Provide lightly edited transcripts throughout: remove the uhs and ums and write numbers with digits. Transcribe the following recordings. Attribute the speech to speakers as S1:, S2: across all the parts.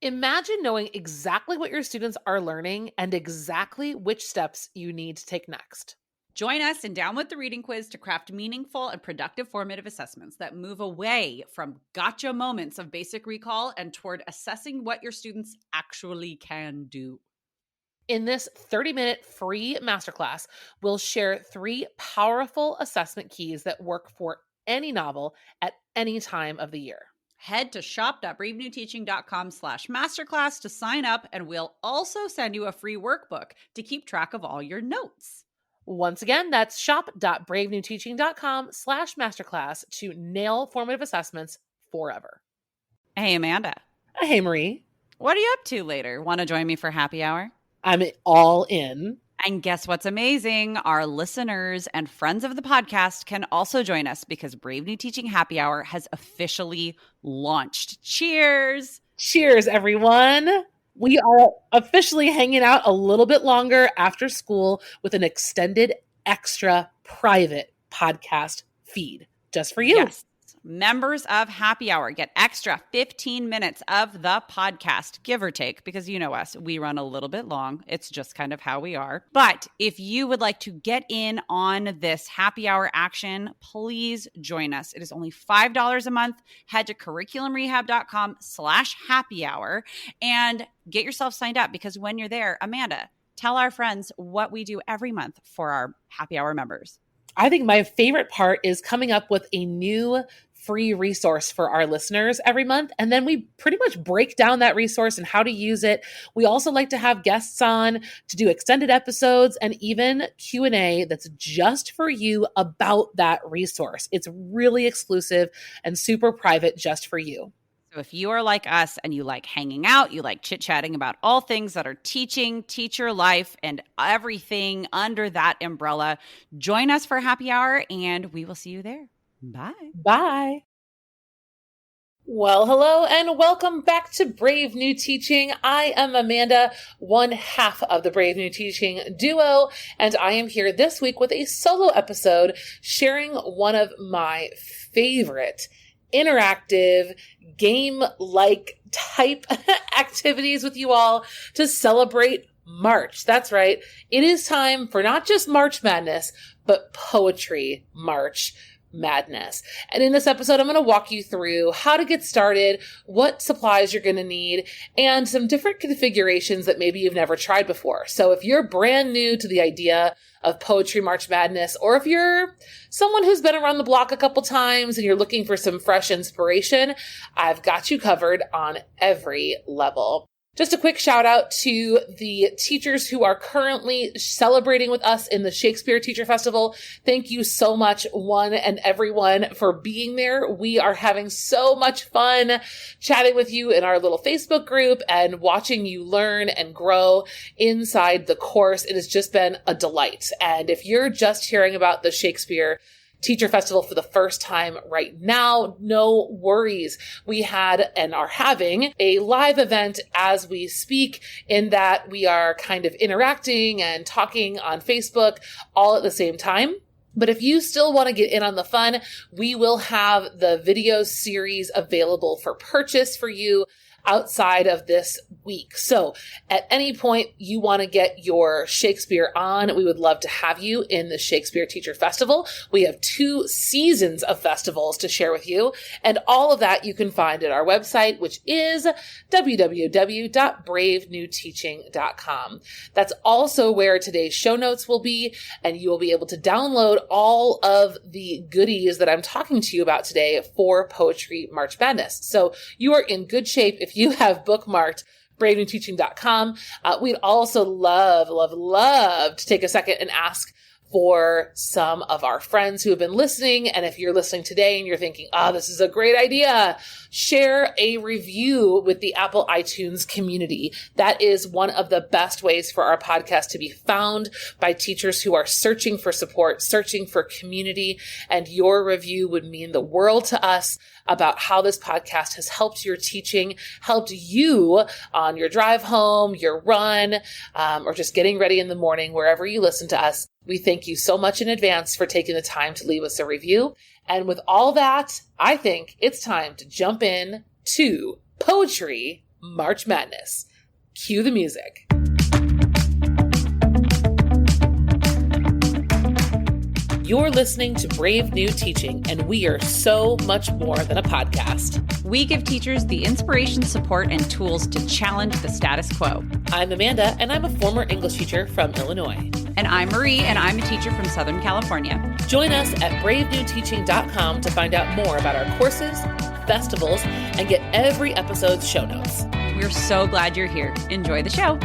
S1: Imagine knowing exactly what your students are learning and exactly which steps you need to take next.
S2: Join us in Down with the Reading Quiz to craft meaningful and productive formative assessments that move away from gotcha moments of basic recall and toward assessing what your students actually can do.
S1: In this 30-minute free masterclass, we'll share 3 powerful assessment keys that work for any novel at any time of the year.
S2: Head to shop.bravenewteaching.com/masterclass to sign up, and we'll also send you a free workbook to keep track of all your notes.
S1: Once again, that's shop.bravenewteaching.com/masterclass to nail formative assessments forever.
S2: Hey, Amanda.
S1: Hey, Marie.
S2: What are you up to later? Want to join me for happy hour?
S1: I'm all in.
S2: And guess what's amazing? Our listeners and friends of the podcast can also join us because Brave New Teaching Happy Hour has officially launched. Cheers!
S1: Cheers, everyone. We are officially hanging out a little bit longer after school with an extended, extra private podcast feed just for you.
S2: Yes. Members of Happy Hour get extra 15 minutes of the podcast, give or take, because you know us, we run a little bit long. It's just kind of how we are. But if you would like to get in on this Happy Hour action, please join us. It is only $5 a month. Head to curriculumrehab.com/happy hour and get yourself signed up, because when you're there, Amanda, tell our friends what we do every month for our Happy Hour members.
S1: I think my favorite part is coming up with a new free resource for our listeners every month. And then we pretty much break down that resource and how to use it. We also like to have guests on to do extended episodes and even Q&A that's just for you about that resource. It's really exclusive and super private just for you.
S2: So if you are like us and you like hanging out, you like chit-chatting about all things that are teaching, teacher life, and everything under that umbrella, join us for Happy Hour and we will see you there. Bye.
S1: Bye. Well, hello and welcome back to Brave New Teaching. I am Amanda, one half of the Brave New Teaching duo, and I am here this week with a solo episode sharing one of my favorite interactive game-like type activities with you all to celebrate March. That's right. It is time for not just March Madness, but Poetry March Madness. And in this episode, I'm going to walk you through how to get started, what supplies you're going to need, and some different configurations that maybe you've never tried before. So if you're brand new to the idea of Poetry March Madness, or if you're someone who's been around the block a couple times and you're looking for some fresh inspiration, I've got you covered on every level. Just a quick shout out to the teachers who are currently celebrating with us in the Shakespeare Teacher Festival. Thank you so much, one and everyone, for being there. We are having so much fun chatting with you in our little Facebook group and watching you learn and grow inside the course. It has just been a delight. And if you're just hearing about the Shakespeare Teacher Festival for the first time right now, no worries. We had and are having a live event as we speak, in that we are kind of interacting and talking on Facebook all at the same time. But if you still want to get in on the fun, we will have the video series available for purchase for you outside of this week. So at any point you want to get your Shakespeare on, we would love to have you in the Shakespeare Teacher Festival. We have 2 seasons of festivals to share with you, and all of that you can find at our website, which is www.bravenewteaching.com. That's also where today's show notes will be, and you will be able to download all of the goodies that I'm talking to you about today for Poetry March Madness. So you are in good shape if you have bookmarked bravenewteaching.com. We'd also love to take a second and ask for some of our friends who have been listening. And if you're listening today and you're thinking, this is a great idea, share a review with the Apple iTunes community. That is one of the best ways for our podcast to be found by teachers who are searching for support, searching for community. And your review would mean the world to us about how this podcast has helped your teaching, helped you on your drive home, your run, or just getting ready in the morning, wherever you listen to us. We thank you so much in advance for taking the time to leave us a review. And with all that, I think it's time to jump in to Poetry March Madness. Cue the music. You're listening to Brave New Teaching, and we are so much more than a podcast.
S2: We give teachers the inspiration, support, and tools to challenge the status quo.
S1: I'm Amanda, and I'm a former English teacher from Illinois.
S2: And I'm Marie, and I'm a teacher from Southern California.
S1: Join us at bravenewteaching.com to find out more about our courses, festivals, and get every episode's show notes.
S2: We're so glad you're here. Enjoy the show.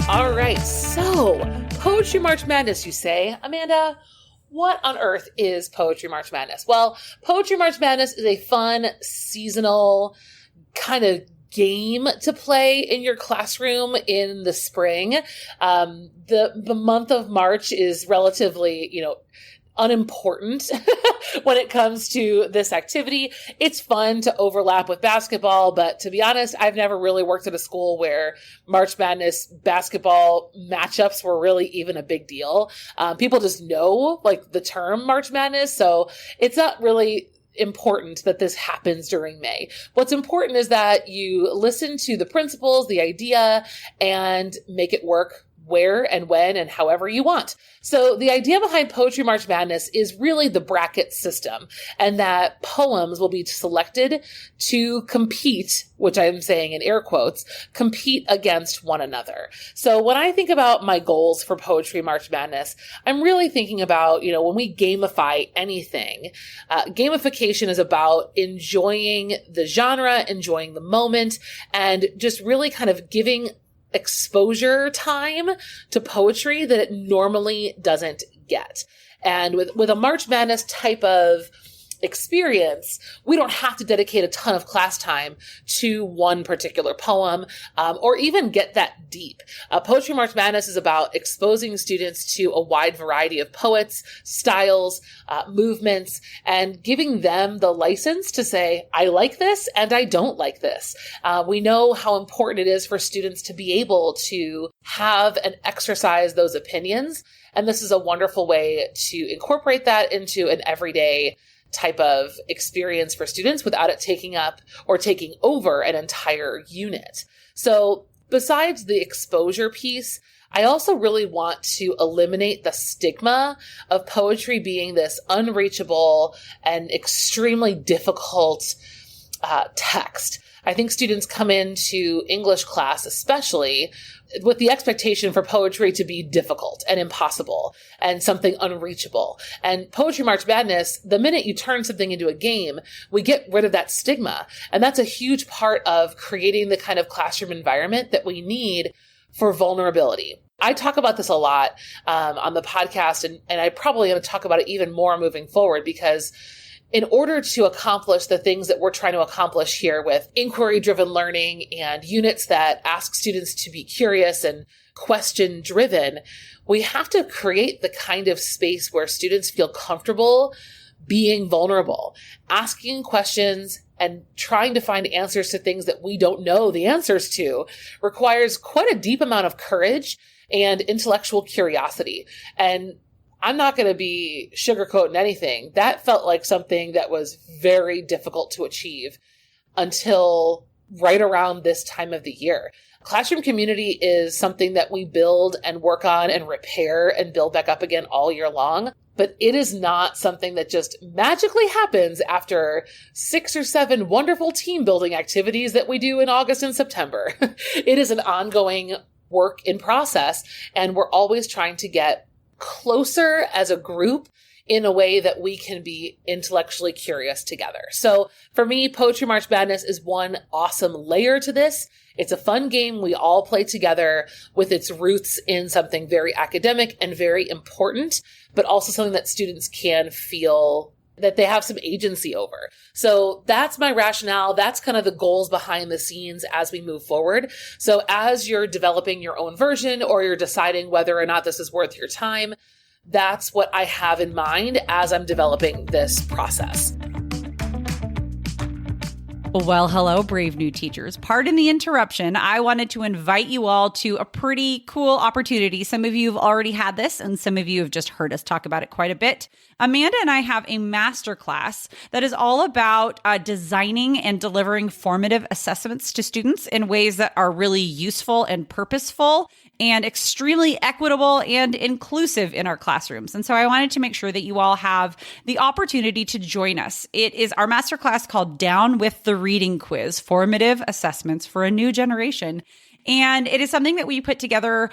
S1: All right, so Poetry March Madness, you say. Amanda, what on earth is Poetry March Madness? Well, Poetry March Madness is a fun, seasonal kind of game to play in your classroom in the spring. The month of March is relatively, unimportant when it comes to this activity. It's fun to overlap with basketball, but to be honest, I've never really worked at a school where March Madness basketball matchups were really even a big deal. People just know the term March Madness, so it's not really important that this happens during May. What's important is that you listen to the principles, the idea, and make it work where and when and however you want. So the idea behind Poetry March Madness is really the bracket system, and that poems will be selected to compete, which I'm saying in air quotes, compete against one another. So when I think about my goals for Poetry March Madness, I'm really thinking about, when we gamify anything, gamification is about enjoying the genre, enjoying the moment, and just really kind of giving exposure time to poetry that it normally doesn't get. And with a March Madness type of experience, we don't have to dedicate a ton of class time to one particular poem, or even get that deep. Poetry March Madness is about exposing students to a wide variety of poets, styles, movements, and giving them the license to say, I like this and I don't like this. We know how important it is for students to be able to have and exercise those opinions. And this is a wonderful way to incorporate that into an everyday type of experience for students without it taking up or taking over an entire unit. So besides the exposure piece, I also really want to eliminate the stigma of poetry being this unreachable and extremely difficult text. I think students come into English class, especially, with the expectation for poetry to be difficult and impossible and something unreachable. And Poetry March Madness, the minute you turn something into a game, we get rid of that stigma. And that's a huge part of creating the kind of classroom environment that we need for vulnerability. I talk about this a lot on the podcast, and I probably going to talk about it even more moving forward, because in order to accomplish the things that we're trying to accomplish here with inquiry-driven learning and units that ask students to be curious and question-driven, we have to create the kind of space where students feel comfortable being vulnerable, asking questions and trying to find answers to things that we don't know the answers to requires quite a deep amount of courage and intellectual curiosity. And I'm not going to be sugarcoating anything. That felt like something that was very difficult to achieve until right around this time of the year. Classroom community is something that we build and work on and repair and build back up again all year long. But it is not something that just magically happens after 6 or 7 wonderful team building activities that we do in August and September. It is an ongoing work in process, and we're always trying to get closer as a group in a way that we can be intellectually curious together. So for me, Poetry March Madness is one awesome layer to this. It's a fun game we all play together with its roots in something very academic and very important, but also something that students can feel that they have some agency over. So that's my rationale. That's kind of the goals behind the scenes as we move forward. So as you're developing your own version or you're deciding whether or not this is worth your time, that's what I have in mind as I'm developing this process.
S2: Well, hello, brave new teachers. Pardon the interruption. I wanted to invite you all to a pretty cool opportunity. Some of you have already had this, and some of you have just heard us talk about it quite a bit. Amanda and I have a masterclass that is all about designing and delivering formative assessments to students in ways that are really useful and purposeful and extremely equitable and inclusive in our classrooms. And so I wanted to make sure that you all have the opportunity to join us. It is our masterclass called Down with the Reading Quiz, Formative Assessments for a New Generation. And it is something that we put together,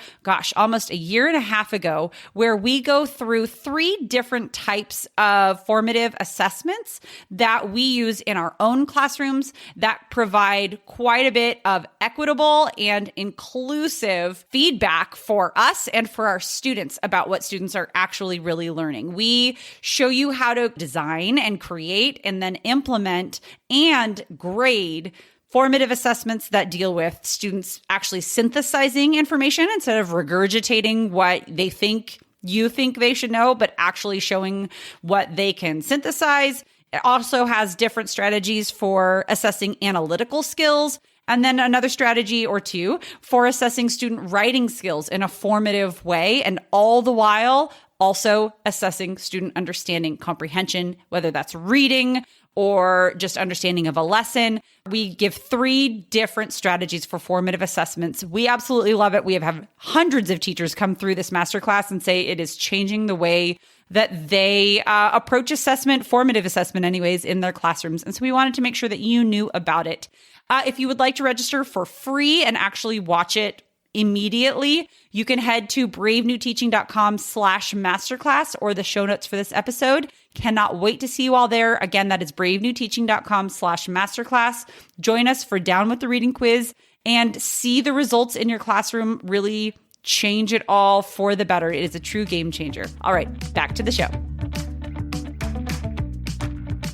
S2: almost a year and a half ago, where we go through 3 different types of formative assessments that we use in our own classrooms that provide quite a bit of equitable and inclusive feedback for us and for our students about what students are actually really learning. We show you how to design and create and then implement and grade formative assessments that deal with students actually synthesizing information instead of regurgitating what they think you think they should know, but actually showing what they can synthesize. It also has different strategies for assessing analytical skills, and then another strategy or 2 for assessing student writing skills in a formative way, and all the while also assessing student understanding comprehension, whether that's reading or just understanding of a lesson. We give 3 different strategies for formative assessments. We absolutely love it. We have had hundreds of teachers come through this masterclass and say it is changing the way that they approach assessment, formative assessment anyways, in their classrooms. And so we wanted to make sure that you knew about it. If you would like to register for free and actually watch it immediately, you can head to bravenewteaching.com/masterclass or the show notes for this episode. Cannot wait to see you all there. Again, that is bravenewteaching.com/masterclass. Join us for Down with the Reading Quiz and see the results in your classroom really change it all for the better. It is a true game changer. All right, back to the show.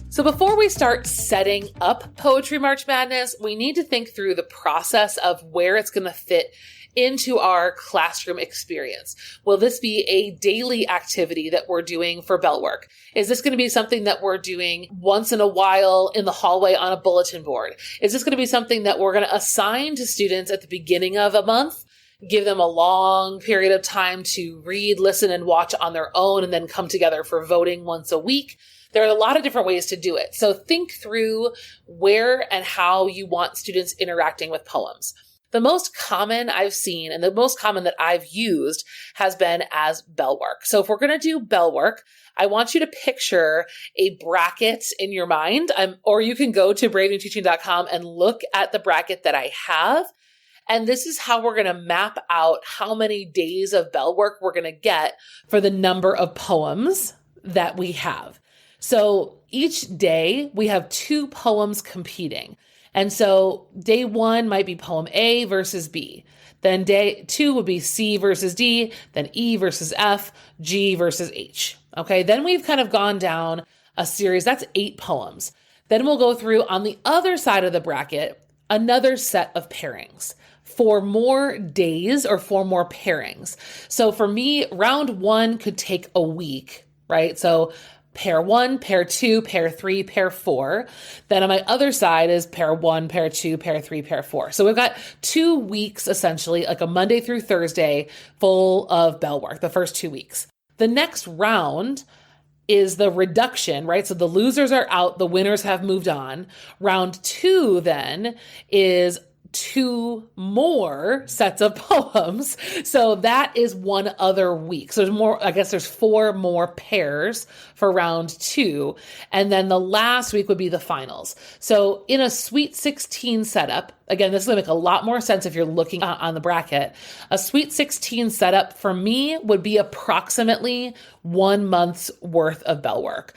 S1: So before we start setting up Poetry March Madness, we need to think through the process of where it's going to fit into our classroom experience. Will this be a daily activity that we're doing for bell work? Is this going to be something that we're doing once in a while in the hallway on a bulletin board? Is this going to be something that we're going to assign to students at the beginning of a month, give them a long period of time to read, listen, and watch on their own, and then come together for voting once a week? There are a lot of different ways to do it. So think through where and how you want students interacting with poems. The most common I've seen and the most common that I've used has been as bell work. So if we're going to do bell work, I want you to picture a bracket in your mind, or you can go to bravenewteaching.com and look at the bracket that I have. And this is how we're going to map out how many days of bell work we're going to get for the number of poems that we have. So each day we have 2 poems competing. And so day 1 might be poem A versus B. Then day 2 would be C versus D, then E versus F, G versus H. Okay, then we've kind of gone down a series. That's 8 poems. Then we'll go through on the other side of the bracket, another set of pairings. 4 more days or 4 more pairings. So for me, round 1 could take a week, right? So pair 1, pair 2, pair 3, pair 4. Then on my other side is pair 1, pair 2, pair 3, pair 4. So we've got 2 weeks, essentially, like a Monday through Thursday, full of bell work, the first 2 weeks. The next round is the reduction, right? So the losers are out, the winners have moved on. Round 2 then is 2 more sets of poems. So that is 1 other week. So there's 4 more pairs for round 2. And then the last week would be the finals. So in a Sweet 16 setup, again, this is going to make a lot more sense if you're looking on the bracket. A Sweet 16 setup for me would be approximately 1 month's worth of bell work,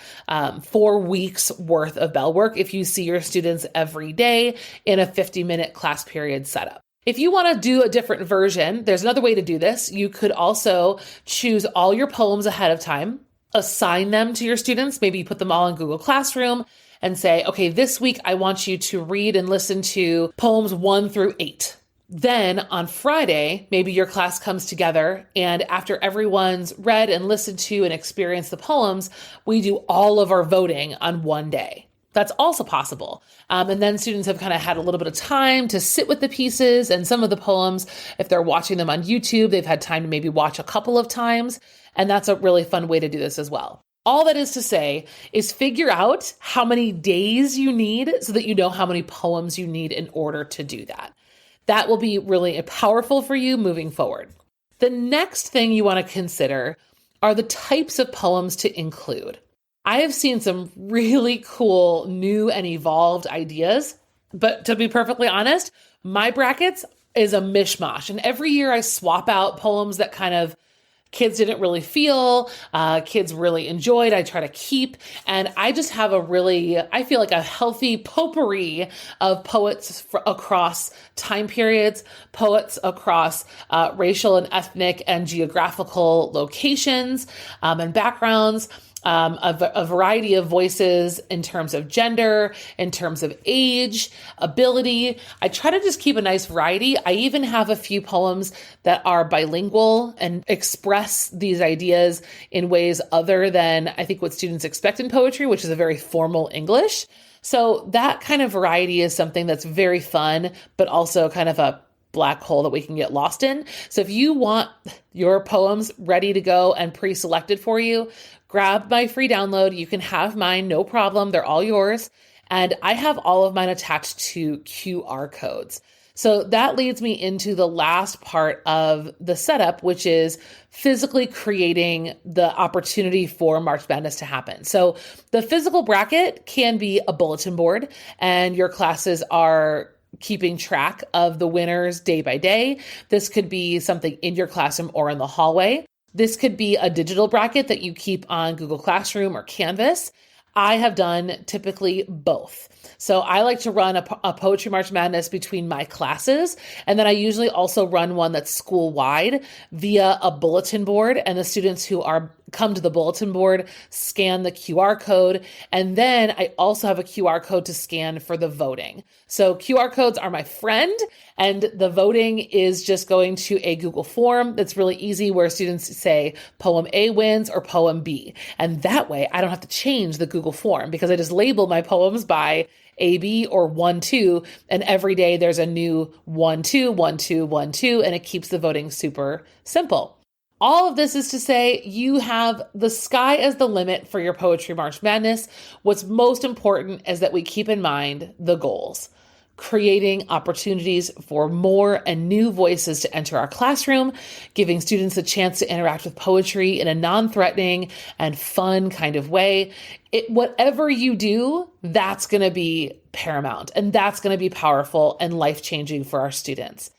S1: 4 weeks worth of bell work if you see your students every day in a 50-minute class period setup. If you want to do a different version, there's another way to do this. You could also choose all your poems ahead of time, assign them to your students. Maybe you put them all in Google Classroom and say, okay, this week I want you to read and listen to poems 1 through 8. Then on Friday, maybe your class comes together, and after everyone's read and listened to and experienced the poems, we do all of our voting on one day. That's also possible. And then students have kind of had a little bit of time to sit with the pieces, and some of the poems, if they're watching them on YouTube, they've had time to maybe watch a couple of times. And that's a really fun way to do this as well. All that is to say is figure out how many days you need so that you know how many poems you need in order to do that. That will be really powerful for you moving forward. The next thing you want to consider are the types of poems to include. I have seen some really cool, new and evolved ideas, but to be perfectly honest, my brackets is a mishmash. And every year I swap out poems that kind of kids didn't really feel, kids really enjoyed, I try to keep. And I just have I feel like a healthy potpourri of poets across time periods, poets across racial and ethnic and geographical locations and backgrounds. A variety of voices in terms of gender, in terms of age, ability. I try to just keep a nice variety. I even have a few poems that are bilingual and express these ideas in ways other than I think what students expect in poetry, which is a very formal English. So that kind of variety is something that's very fun, but also kind of a black hole that we can get lost in. So if you want your poems ready to go and pre-selected for you, grab my free download. You can have mine, no problem. They're all yours. And I have all of mine attached to QR codes. So that leads me into the last part of the setup, which is physically creating the opportunity for March Madness to happen. So the physical bracket can be a bulletin board, and your classes are keeping track of the winners day by day. This could be something in your classroom or in the hallway. This could be a digital bracket that you keep on Google Classroom or Canvas. I have done typically both. So I like to run a Poetry March Madness between my classes. And then I usually also run one that's school-wide via a bulletin board. And the students who come to the bulletin board scan the QR code. And then I also have a QR code to scan for the voting. So QR codes are my friend. And the voting is just going to a Google form that's really easy where students say poem A wins or poem B. And that way I don't have to change the Google form because I just label my poems by AB or 1-2, and every day there's a new 1-2, 1-2, 1-2, and it keeps the voting super simple. All of this is to say you have the sky as the limit for your Poetry March Madness. What's most important is that we keep in mind the goals. Creating opportunities for more and new voices to enter our classroom, giving students a chance to interact with poetry in a non-threatening and fun kind of way. Whatever you do, that's going to be paramount, and that's going to be powerful and life-changing for our students.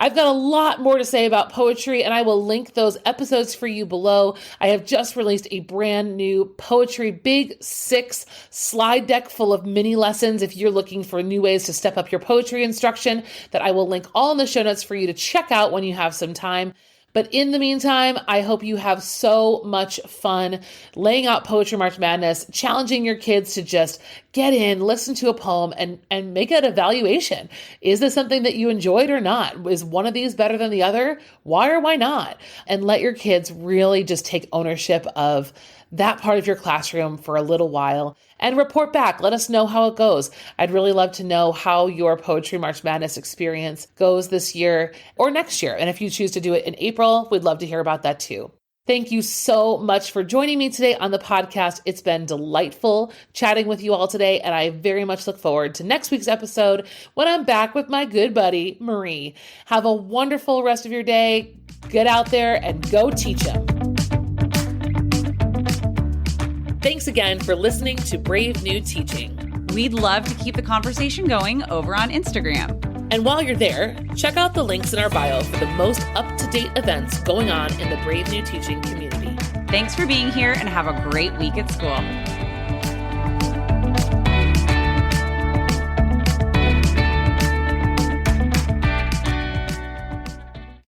S1: I've got a lot more to say about poetry, and I will link those episodes for you below. I have just released a brand new Poetry Big 6 slide deck full of mini lessons if you're looking for new ways to step up your poetry instruction, that I will link all in the show notes for you to check out when you have some time. But in the meantime, I hope you have so much fun laying out Poetry March Madness, challenging your kids to just get in, listen to a poem, and make an evaluation. Is this something that you enjoyed or not? Is one of these better than the other? Why or why not? And let your kids really just take ownership of that part of your classroom for a little while and report back. Let us know how it goes. I'd really love to know how your Poetry March Madness experience goes this year or next year. And if you choose to do it in April, we'd love to hear about that too. Thank you so much for joining me today on the podcast. It's been delightful chatting with you all today, and I very much look forward to next week's episode when I'm back with my good buddy, Marie. Have a wonderful rest of your day. Get out there and go teach them. Thanks again for listening to Brave New Teaching.
S2: We'd love to keep the conversation going over on Instagram.
S1: And while you're there, check out the links in our bio for the most up-to-date events going on in the Brave New Teaching community.
S2: Thanks for being here and have a great week at school.